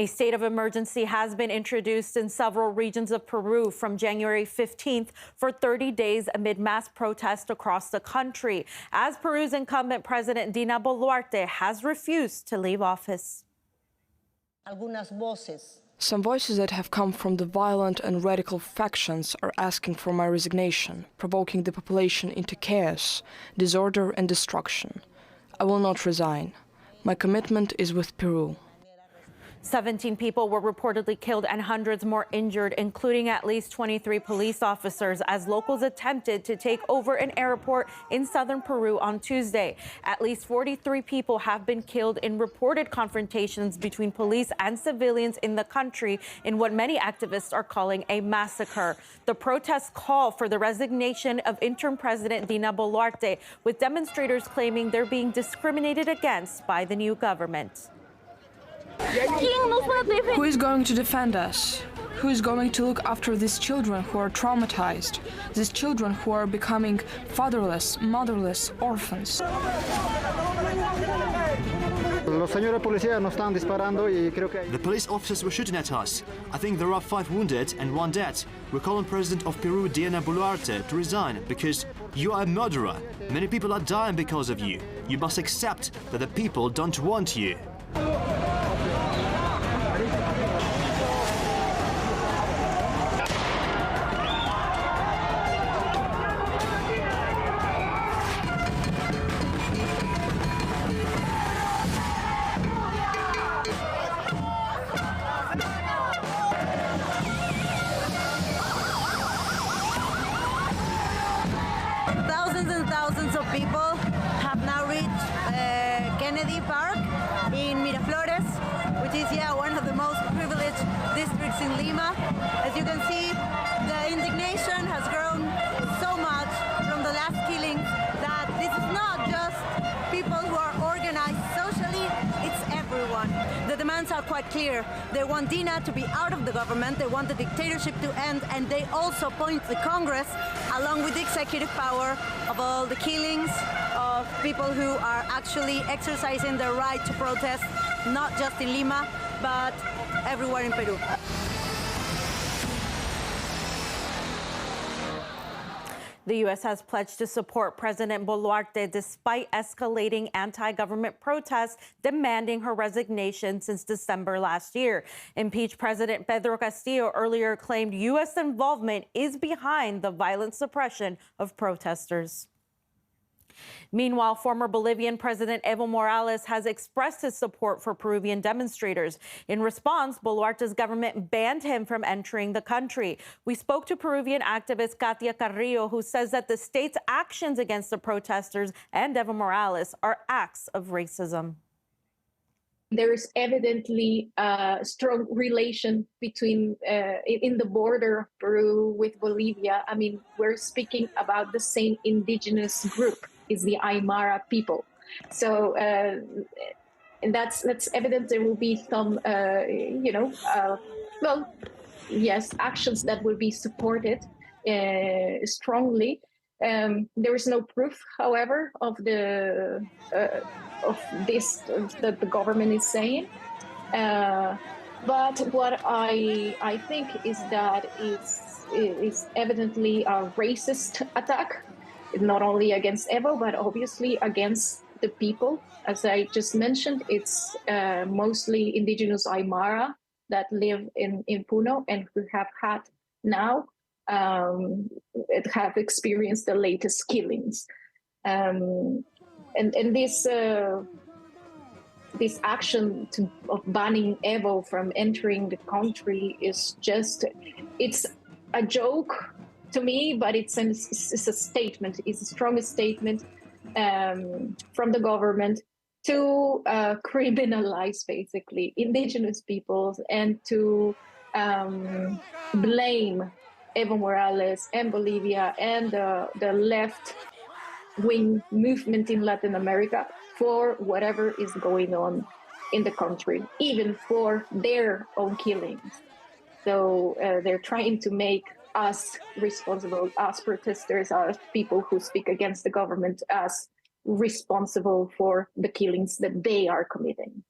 A state of emergency has been introduced in several regions of Peru from January 15th for 30 days amid mass protests across the country, as Peru's incumbent President Dina Boluarte has refused to leave office. Some voices that have come from the violent and radical factions are asking for my resignation, provoking the population into chaos, disorder and destruction. I will not resign. My commitment is with Peru. 17 people were reportedly killed and hundreds more injured, including at least 23 police officers, as locals attempted to take over an airport in southern Peru on Tuesday. At least 43 people have been killed in reported confrontations between police and civilians in the country in what many activists are calling a massacre. The protests call for the resignation of interim President Dina Boluarte, with demonstrators claiming they're being discriminated against by the new government. Who is going to defend us? Who is going to look after these children who are traumatized? These children who are becoming fatherless, motherless, orphans? The police officers were shooting at us. I think there are 5 wounded and 1 dead. We're calling President of Peru, Dina Boluarte, to resign because you are a murderer. Many people are dying because of you. You must accept that the people don't want you. Thousands and thousands of people have now reached Kennedy Park in Miraflores, which is one of the most privileged districts in Lima. As you can see, the indignation has grown so much from the last killings that this is not just people who are organized socially, it's everyone. The demands are quite clear. They want Dina to be out of the government, they want the dictatorship to end, and they also point the Congress, along with the executive power, of all the killings of people who are actually exercising their right to protest, not just in Lima, but everywhere in Peru. The U.S. has pledged to support President Boluarte despite escalating anti-government protests demanding her resignation since December last year. Impeached President Pedro Castillo earlier claimed U.S. involvement is behind the violent suppression of protesters. Meanwhile, former Bolivian President Evo Morales has expressed his support for Peruvian demonstrators. In response, Boluarte's government banned him from entering the country. We spoke to Peruvian activist Katia Carrillo, who says that the state's actions against the protesters and Evo Morales are acts of racism. There is evidently a strong relation between in the border of Peru with Bolivia. I mean, we're speaking about the same indigenous group, is the Aymara people. So and that's evident. There will be some, actions that will be supported strongly. There is no proof, however, of this that the government is saying. But what I think is that it's evidently a racist attack, not only against Evo, but obviously against the people. As I just mentioned, it's mostly indigenous Aymara that live in Puno and who have had now have experienced the latest killings. And this action of banning Evo from entering the country is it's a joke to me, but it's a statement. It's a strong statement from the government to criminalize basically indigenous peoples and to blame Evo Morales and Bolivia and the left-wing movement in Latin America for whatever is going on in the country, even for their own killings. So they're trying to make us responsible, us protesters, us people who speak against the government, us responsible for the killings that they are committing.